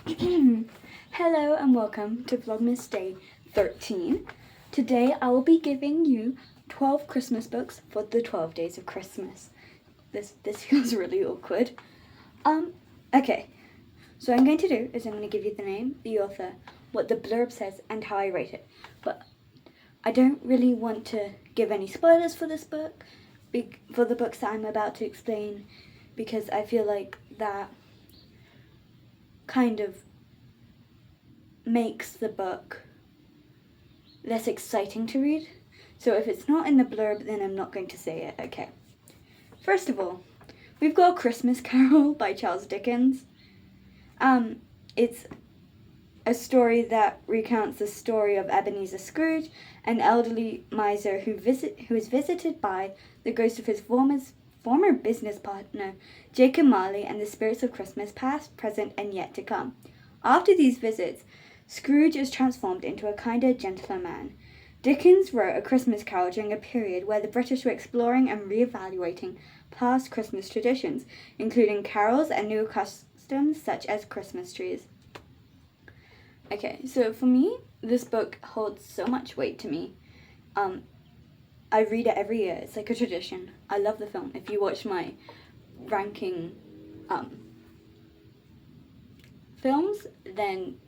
Hello and welcome to Vlogmas Day 13. Today I will be giving you 12 Christmas books for the 12 days of Christmas. This feels really awkward. Okay. So what I'm going to do is I'm going to give you the name, the author, what the blurb says, and how I rate it. But I don't really want to give any spoilers for this book, for the books that I'm about to explain, because I feel like that kind of makes the book less exciting to read. So if it's not in the blurb, then I'm not going to say it. Okay. First of all, we've got A Christmas Carol by Charles Dickens. It's a story that recounts the story of Ebenezer Scrooge, an elderly miser who is visited by the ghost of his former business partner, Jacob Marley, and the spirits of Christmas past, present, and yet to come. After these visits, Scrooge is transformed into a kinder, gentler man. Dickens wrote A Christmas Carol during a period where the British were exploring and re-evaluating past Christmas traditions, including carols and new customs such as Christmas trees. Okay, so for me, this book holds so much weight to me. I read it every year. It's like a tradition. I love the film. If you watch my ranking films, then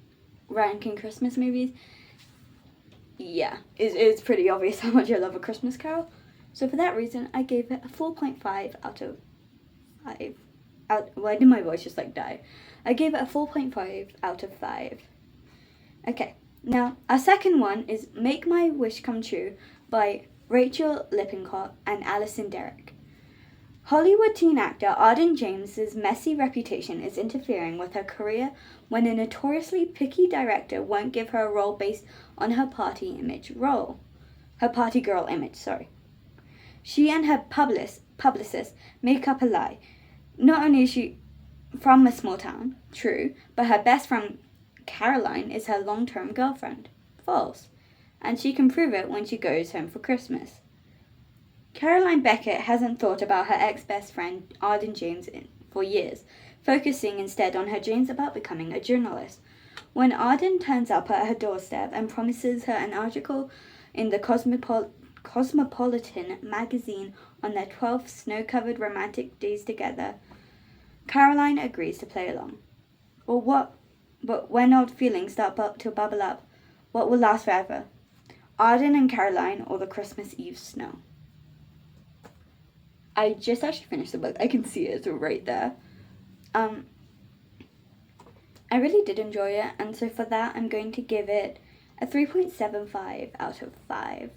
ranking Christmas movies, yeah, it's pretty obvious how much I love A Christmas Carol. So for that reason, I gave it a 4.5 out of 5. Why did my voice just like die? I gave it a 4.5 out of 5. Okay, now our second one is Make My Wish Come True by Rachel Lippincott and Alison Derrick. Hollywood teen actor Arden James's messy reputation is interfering with her career when a notoriously picky director won't give her a role based on her party girl image. She and her publicist make up a lie. Not only is she from a small town, true, but her best friend Caroline is her long-term girlfriend, false, and she can prove it when she goes home for Christmas. Caroline Beckett hasn't thought about her ex-best friend Arden James for years, focusing instead on her dreams about becoming a journalist. When Arden turns up at her doorstep and promises her an article in the Cosmopolitan magazine on their 12 snow-covered romantic days together, Caroline agrees to play along. But when old feelings start to bubble up, what will last forever? Arden and Caroline, or the Christmas Eve snow? I just actually finished the book. I can see it right there. I really did enjoy it, and so for that, I'm going to give it a 3.75 out of 5.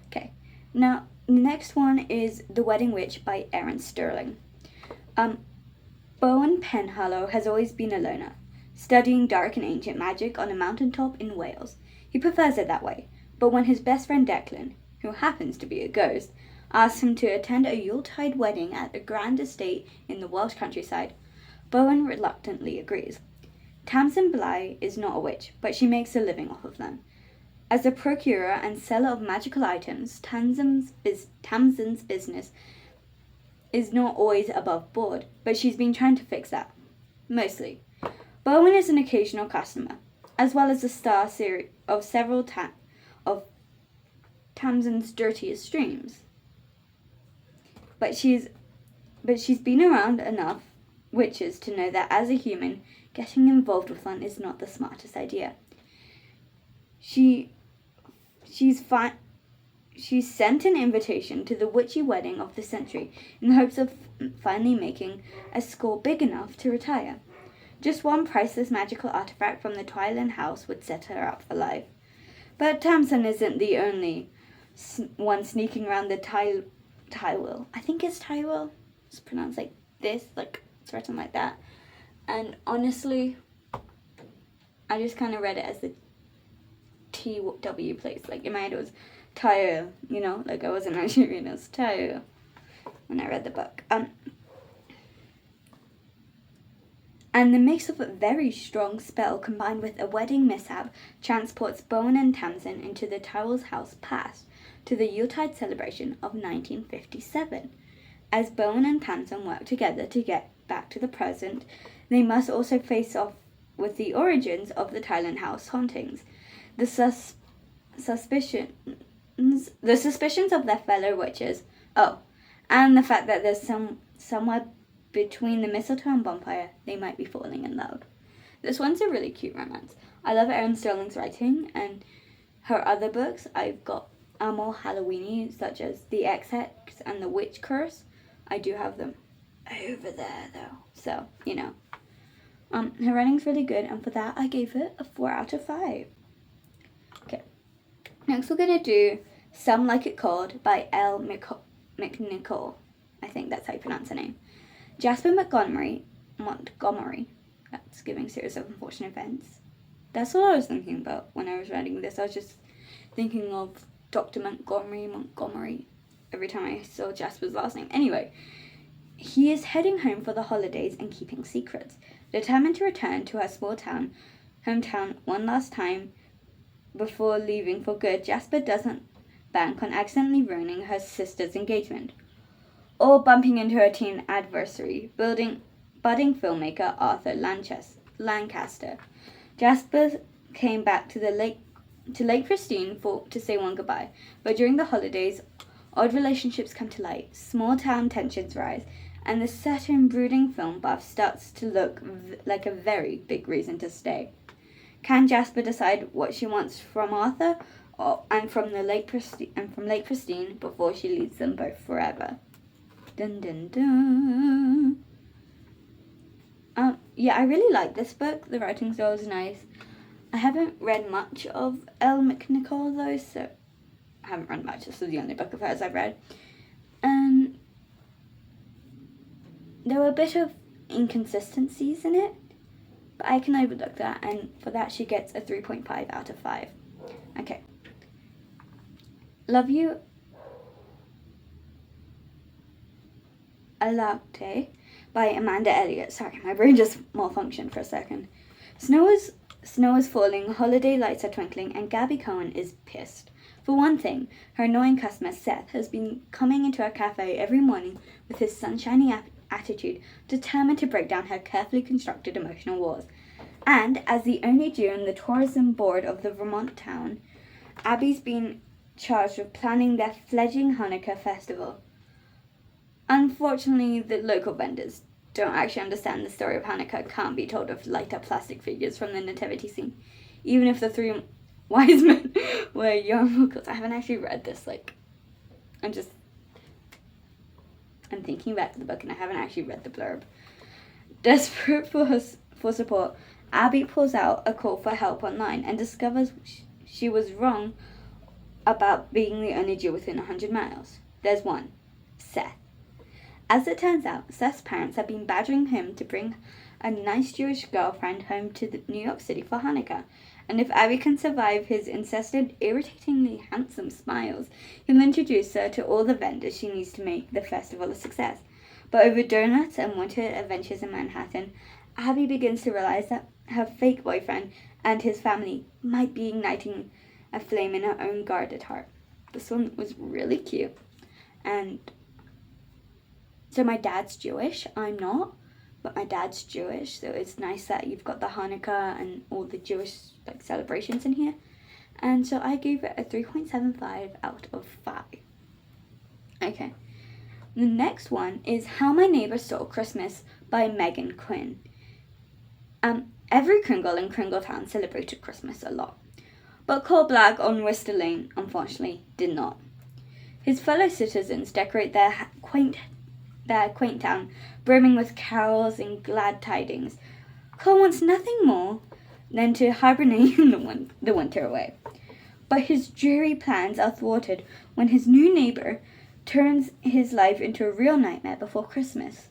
Okay, now the next one is The Wedding Witch by Erin Sterling. Bowen Penhallow has always been a loner, studying dark and ancient magic on a mountaintop in Wales. He prefers it that way, but when his best friend Declan, who happens to be a ghost, asks him to attend a Yuletide wedding at a grand estate in the Welsh countryside, Bowen reluctantly agrees. Tamsin Bly is not a witch, but she makes a living off of them. As a procurer and seller of magical items, Tamsin's business is not always above board, but she's been trying to fix that. Mostly. Bowen is an occasional customer, as well as the star of several of Tamsin's dirtiest dreams. But she's been around enough witches to know that as a human, getting involved with one is not the smartest idea. She's sent an invitation to the witchy wedding of the century in the hopes of finally making a score big enough to retire. Just one priceless magical artifact from the Twyland house would set her up for life. But Tamsin isn't the only one sneaking around the Tywell. I think it's Tywell. It's pronounced like this, like it's written like that. And honestly, I just kind of read it as the TW place. Like in my head it was Tywell, you know? Like I wasn't actually reading it as Tywell when I read the book. And the mix of a very strong spell combined with a wedding mishap transports Bowen and Tamsin into the Tywell's house past to the Yuletide celebration of 1957. As Bowen and Tamsin work together to get back to the present, they must also face off with the origins of the Thailand house hauntings, the suspicions of their fellow witches, and the fact that there's somewhere between the mistletoe and bonfire they might be falling in love. This one's a really cute romance. I love Erin Sterling's writing, and her other books I've got are more Halloweeny, such as The XX and The Witch Curse. I do have them over there though, so you know. Her writing's really good, and for that I gave it a 4 out of 5. Okay, next we're gonna do Some Like It Cold by Elle McNichol. I think that's how you pronounce her name. Jasper Montgomery. That's giving series of unfortunate events. That's what I was thinking about when I was writing this. I was just thinking of Dr. Montgomery every time I saw Jasper's last name. Anyway, he is heading home for the holidays and keeping secrets. Determined to return to her small hometown one last time before leaving for good, Jasper doesn't bank on accidentally ruining her sister's engagement, or bumping into her teen adversary, budding filmmaker Arthur Lancaster. Jasper came back to Lake Christine to say one goodbye, but during the holidays, odd relationships come to light, small town tensions rise, and the certain brooding film buff starts to look like a very big reason to stay. Can Jasper decide what she wants from Arthur and from Lake Christine before she leaves them both forever? Dun dun dun. Yeah, I really like this book. The writing style is nice. I haven't read much of Elle McNichol though, so I haven't read much. This is the only book of hers I've read. And there were a bit of inconsistencies in it, but I can overlook that, and for that she gets a 3.5 out of 5. Okay. Love You, a Latte by Amanda Elliott. Sorry, my brain just malfunctioned for a second. Snow is falling, holiday lights are twinkling, and Gabby Cohen is pissed. For one thing, her annoying customer Seth has been coming into her cafe every morning with his sunshiny attitude, determined to break down her carefully constructed emotional walls. And as the only Jew in the tourism board of the Vermont town, Abby's been charged with planning their fledgling Hanukkah festival. Unfortunately, the local vendors don't actually understand the story of Hanukkah can't be told of light up plastic figures from the nativity scene, even if the 3 wise men were yarmulkes. I haven't actually read this, I'm thinking back to the book and I haven't actually read the blurb. Desperate for support, Abby pulls out a call for help online and discovers she was wrong about being the only Jew within 100 miles. There's one, Seth. As it turns out, Seth's parents have been badgering him to bring a nice Jewish girlfriend home to New York City for Hanukkah, and if Abby can survive his incessant, irritatingly handsome smiles, he'll introduce her to all the vendors she needs to make the festival a success. But over donuts and winter adventures in Manhattan, Abby begins to realize that her fake boyfriend and his family might be igniting a flame in her own guarded heart. This one was really cute. And so my dad's Jewish, I'm not, but my dad's Jewish, so it's nice that you've got the Hanukkah and all the Jewish celebrations in here. And so I gave it a 3.75 out of 5. Okay. The next one is How My Neighbor Stole Christmas by Megan Quinn. Every Kringle in Kringletown celebrated Christmas a lot, but Cole Black on Worcester Lane, unfortunately, did not. His fellow citizens decorate their quaint town, brimming with carols and glad tidings. Cole wants nothing more than to hibernate the winter away. But his dreary plans are thwarted when his new neighbor turns his life into a real nightmare before Christmas,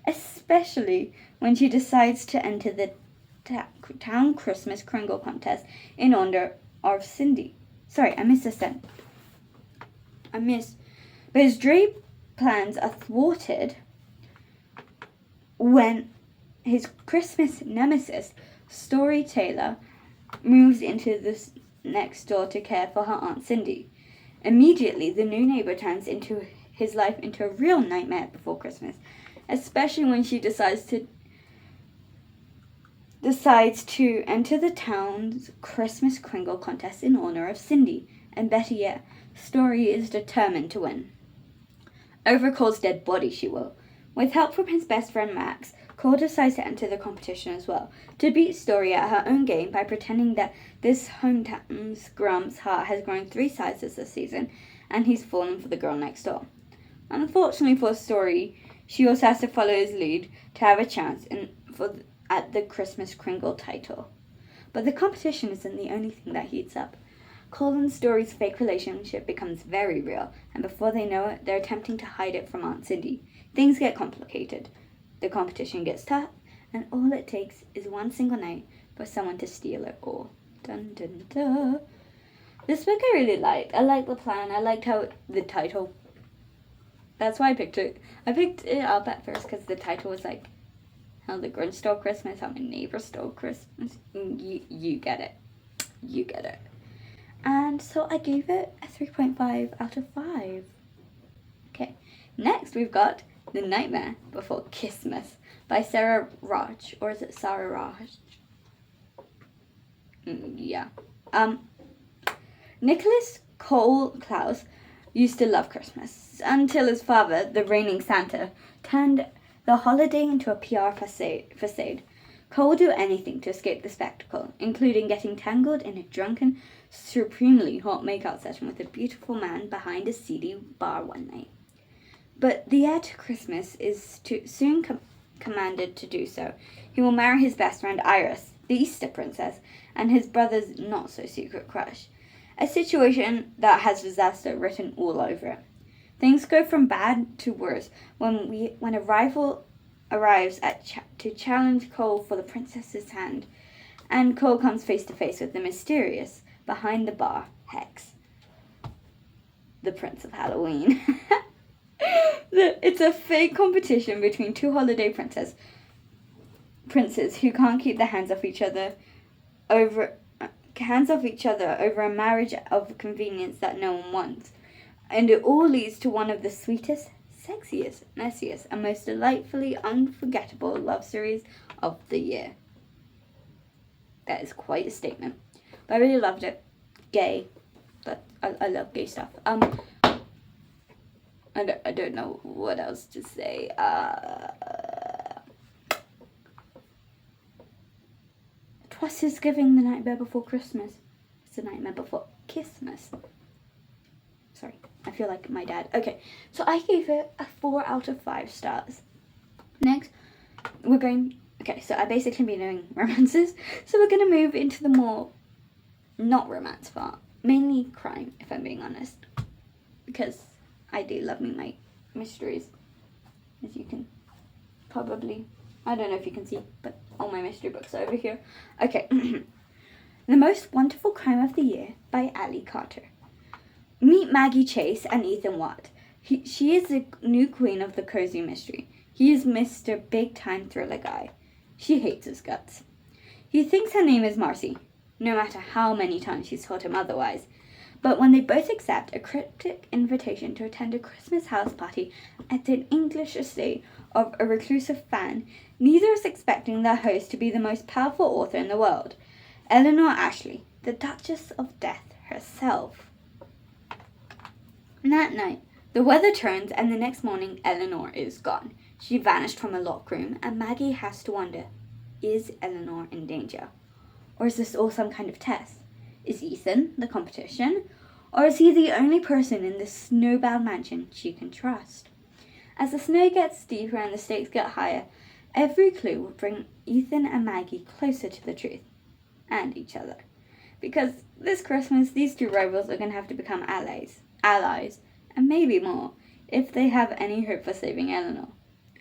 especially when she decides to enter the town Christmas Kringle contest in honor of Cindy. Sorry, I missed a sentence. But his dreary plans are thwarted when his Christmas nemesis, storyteller, moves into the next door to care for her Aunt Cindy. Immediately, the new neighbor turns his life into a real nightmare before Christmas, especially when she decides decides to enter the town's Christmas Kringle contest in honor of Cindy, and better yet, Story is determined to win. Over Cole's dead body, she will. With help from his best friend Max, Cole decides to enter the competition as well, to beat Story at her own game by pretending that this hometown's Grump's heart has grown 3 sizes this season, and he's fallen for the girl next door. Unfortunately for Story, she also has to follow his lead to have a chance at the Christmas Kringle title. But the competition isn't the only thing that heats up. Cole and Story's fake relationship becomes very real, and before they know it, they're attempting to hide it from Aunt Cindy. Things get complicated. The competition gets tough, and all it takes is one single night for someone to steal it all. Dun dun dun. This book I really liked. I liked the plan. I liked how the title. That's why I picked it. I picked it up at first because the title was like, how the Grinch stole Christmas, how my neighbor stole Christmas. You get it. You get it. And so I gave it a 3.5 out of 5. Okay. Next we've got The Nightmare Before Christmas by Sarah Roch. Or is it Sarah Roch? Yeah. Nicholas Cole Klaus used to love Christmas until his father, the reigning Santa, turned the holiday into a PR facade. Cole would do anything to escape the spectacle, including getting tangled in a drunken, supremely hot makeout session with a beautiful man behind a seedy bar one night. But the heir to Christmas is soon commanded to do so. He will marry his best friend Iris, the Easter princess, and his brother's not-so-secret crush. A situation that has disaster written all over it. Things go from bad to worse when a rival arrives to challenge Cole for the princess's hand, and Cole comes face to face with the mysterious, behind-the-bar Hex, the Prince of Halloween. It's a fake competition between 2 holiday princes who can't keep their hands off each other over a marriage of convenience that no one wants. And it all leads to one of the sweetest, sexiest, messiest, and most delightfully unforgettable love stories of the year. That is quite a statement. But I really loved it. Gay. But I love gay stuff. I don't know what else to say. Twas his giving the nightmare before Christmas. It's the nightmare before Christmas. Sorry, I feel like my dad. Okay, so I gave it a 4 out of 5 stars. Next, okay, so I basically been doing romances. So we're going to move into the more not romance part. Mainly crime, if I'm being honest. Because I do love me my mysteries. As you can probably, I don't know if you can see, but all my mystery books are over here. Okay. The Most Wonderful Crime of the Year by Ali Carter. Meet Maggie Chase and Ethan Watt. She is the new queen of the cozy mystery. He is Mr. Big Time Thriller Guy. She hates his guts. He thinks her name is Marcy, no matter how many times she's told him otherwise. But when they both accept a cryptic invitation to attend a Christmas house party at an English estate of a reclusive fan, neither is expecting their host to be the most powerful author in the world, Eleanor Ashley, the Duchess of Death herself. That night, the weather turns and the next morning Eleanor is gone. She vanished from a locked room and Maggie has to wonder, is Eleanor in danger? Or is this all some kind of test? Is Ethan the competition? Or is he the only person in this snowbound mansion she can trust? As the snow gets steeper and the stakes get higher, every clue will bring Ethan and Maggie closer to the truth. And each other. Because this Christmas, these 2 rivals are going to have to become allies, and maybe more, if they have any hope for saving Eleanor.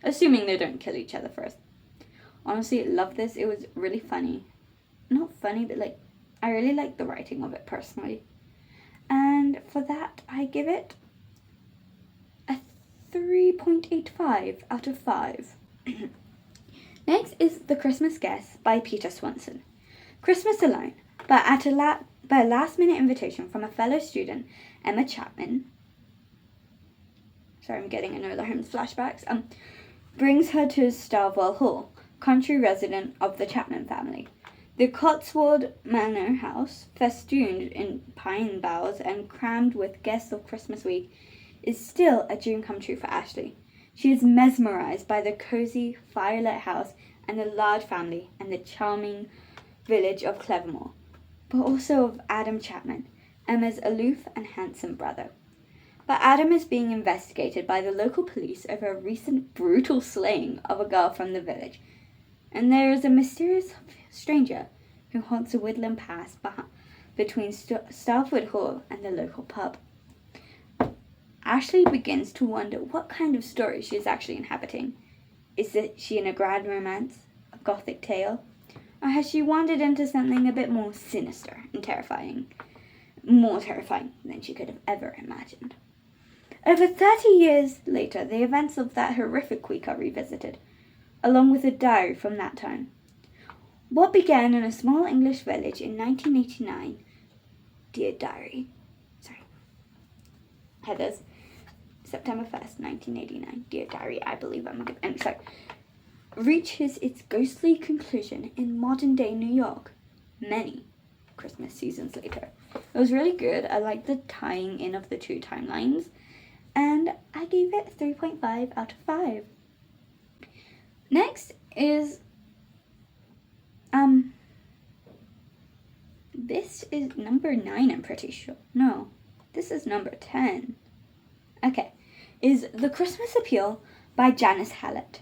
Assuming they don't kill each other first. Honestly, I love this. It was really funny. Not funny, but I really like the writing of it personally. And for that, I give it a 3.85 out of 5. Next is The Christmas Guest by Peter Swanson. Christmas Alone, but by a last-minute invitation from a fellow student, Emma Chapman. Sorry, I'm getting Enola Holmes flashbacks. Brings her to Starwell Hall. country resident of the Chapman family. The Cotswold Manor house, festooned in pine boughs and crammed with guests of Christmas week, is still a dream come true for Ashley. She is mesmerized by the cozy, firelit house and the large family and the charming village of Clevermore, but also of Adam Chapman, Emma's aloof and handsome brother. But Adam is being investigated by the local police over a recent brutal slaying of a girl from the village, and there is a mysterious stranger who haunts a woodland path between Starford Hall and the local pub. Ashley begins to wonder what kind of story she is actually inhabiting. Is she in a grand romance, a gothic tale, or has she wandered into something a bit more sinister and terrifying? More terrifying than she could have ever imagined. Over 30 years later, the events of that horrific week are revisited, along with a diary from that time. What began in a small English village in 1989, dear diary, Heather's, September 1st, 1989, dear diary, I believe reaches its ghostly conclusion in modern-day New York, many Christmas seasons later. It was really good. I liked the tying in of the two timelines, and I gave it 3.5 out of 5. Next is, this is number 9, I'm pretty sure. No, this is number 10. Okay, is The Christmas Appeal by Janice Hallett.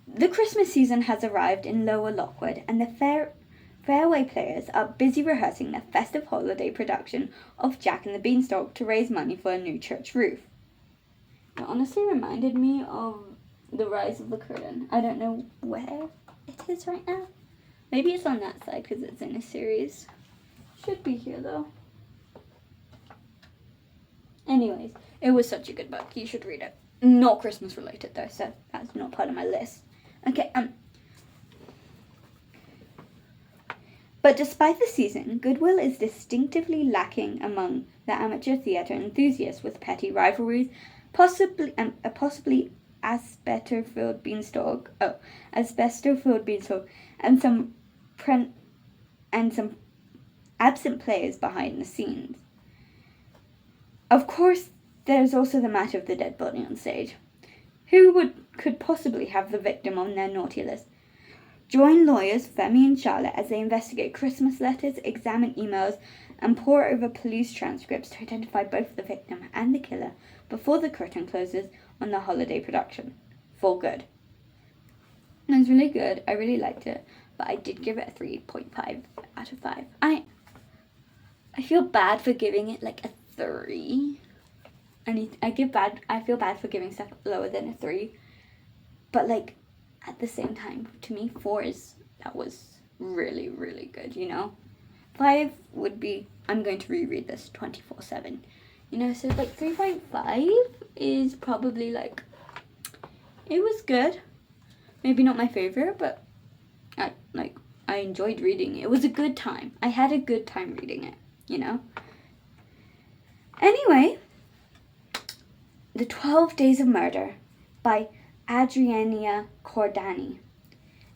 The Christmas season has arrived in Lower Lockwood, and the Fairway players are busy rehearsing their festive holiday production of Jack and the Beanstalk to raise money for a new church roof. It honestly reminded me of The Rise of the Curtain. I don't know where it is right now. Maybe it's on that side because it's in a series. Should be here though. Anyways, it was such a good book. You should read it. Not Christmas related though, so that's not part of my list. Okay, But despite the season, goodwill is distinctively lacking among the amateur theatre enthusiasts, with petty rivalries, possibly asbestos-filled beanstalk, and some absent players behind the scenes. Of course, there's also the matter of the dead body on stage. Who could possibly have the victim on their naughty list? Join lawyers Femi and Charlotte as they investigate Christmas letters, examine emails, and pore over police transcripts to identify both the victim and the killer before the curtain closes on the holiday production. For good. It was really good. I really liked it, but I did give it a 3.5 out of 5. I feel bad for giving it like a 3. I feel bad for giving stuff lower than a 3, but like at the same time, to me, 4 that was really, really good, you know? 5 would be, I'm going to reread this 24/7, you know? So like 3.5 is probably like, it was good. Maybe not my favorite, but I enjoyed reading it. It was a good time. I had a good time reading it, you know? Anyway, The 12 Days of Murder by Adriania Cordani.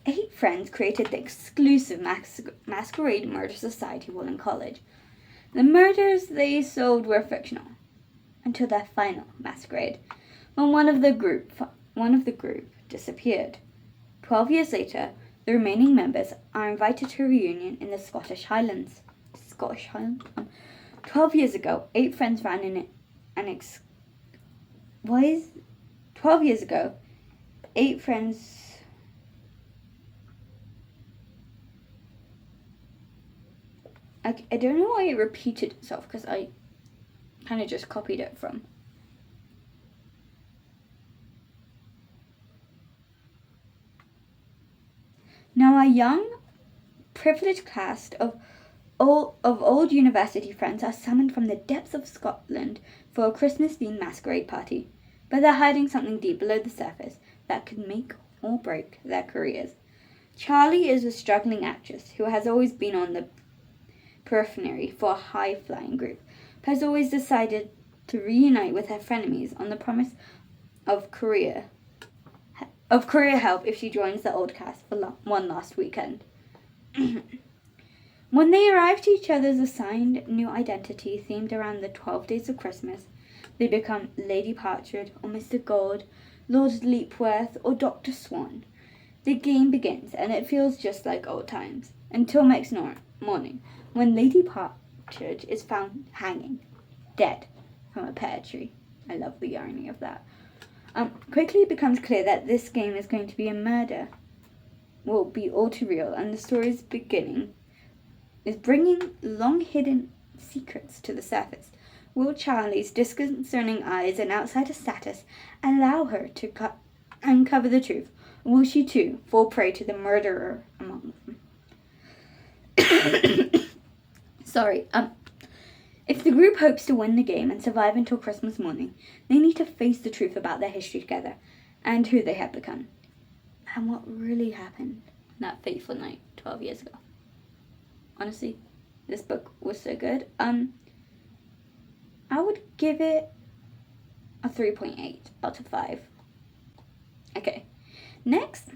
8 friends created the exclusive masquerade murder society while in college. The murders they solved were fictional, until their final masquerade, when one of the group disappeared. 12 years later, the remaining members are invited to a reunion in the Scottish Highlands. 12 years ago, 8 friends ran in an 12 years ago, 8 friends... I don't know why it repeated itself, because I kind of just copied it from... Now a young, privileged cast of old university friends are summoned from the depths of Scotland for a Christmas-themed masquerade party, but they're hiding something deep below the surface that could make or break their careers. Charlie is a struggling actress who has always been on the periphery for a high-flying group, but has always decided to reunite with her frenemies on the promise of career. of career help if she joins the old cast for one last weekend. When they arrive to each other's assigned new identity themed around the 12 days of Christmas, they become Lady Partridge or Mr. Gold, Lord Leapworth or Dr. Swan. The game begins and it feels just like old times, until next morning, when Lady Partridge is found hanging, dead, from a pear tree. I love the irony of that. Quickly it becomes clear that this game is going to be a murder. Will be all too real, and the story's beginning is bringing long-hidden secrets to the surface. Will Charlie's disconcerting eyes and outsider status allow her to uncover the truth? Or will she too fall prey to the murderer among them? Sorry. If the group hopes to win the game and survive until Christmas morning, they need to face the truth about their history together and who they have become, and what really happened that fateful night 12 years ago. Honestly, this book was so good. I would give it a 3.8 out of 5. Okay, next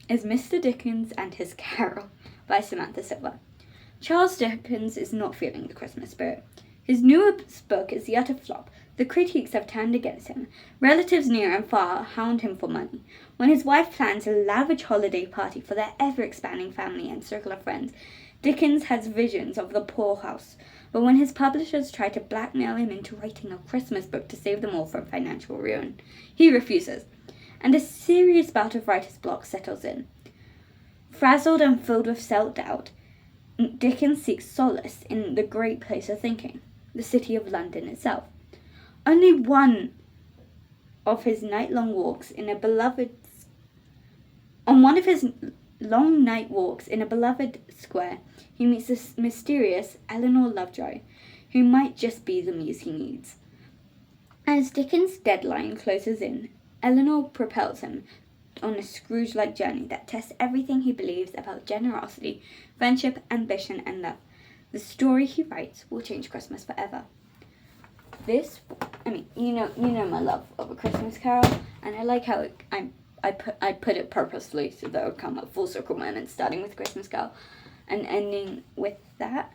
is Mr. Dickens and His Carol by Samantha Silver. Charles Dickens is not feeling the Christmas spirit. His newest book is the utter flop. The critics have turned against him. Relatives near and far hound him for money. When his wife plans a lavish holiday party for their ever-expanding family and circle of friends, Dickens has visions of the poorhouse. But when his publishers try to blackmail him into writing a Christmas book to save them all from financial ruin, he refuses, and a serious bout of writer's block settles in. Frazzled and filled with self-doubt, Dickens seeks solace in the great place of thinking, the city of London itself. Only on one of his long night walks in a beloved square, he meets this mysterious Eleanor Lovejoy, who might just be the muse he needs. As Dickens' deadline closes in, Eleanor propels him on a Scrooge-like journey that tests everything he believes about generosity, friendship, ambition, and love. The story he writes will change Christmas forever. You know my love of A Christmas Carol, and I like how I put it purposely so that it would come a full circle moment, starting with Christmas Carol and ending with that.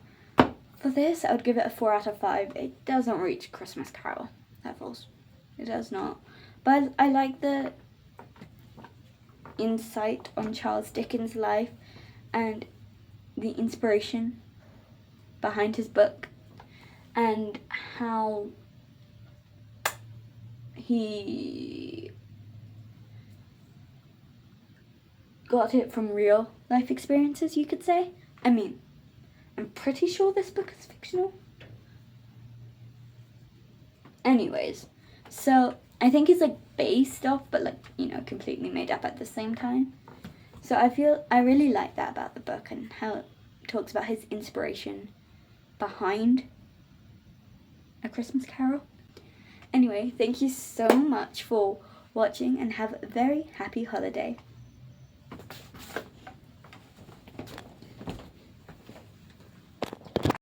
For this, I would give it a 4 out of 5. It doesn't reach Christmas Carol levels. It does not. But I like the insight on Charles Dickens' life and the inspiration behind his book and how he got it from real life experiences, you could say. I mean, I'm pretty sure this book is fictional. Anyways, so I think it's based off, but completely made up at the same time. So I really like that about the book and how it talks about his inspiration behind A Christmas Carol. Anyway, thank you so much for watching and have a very happy holiday.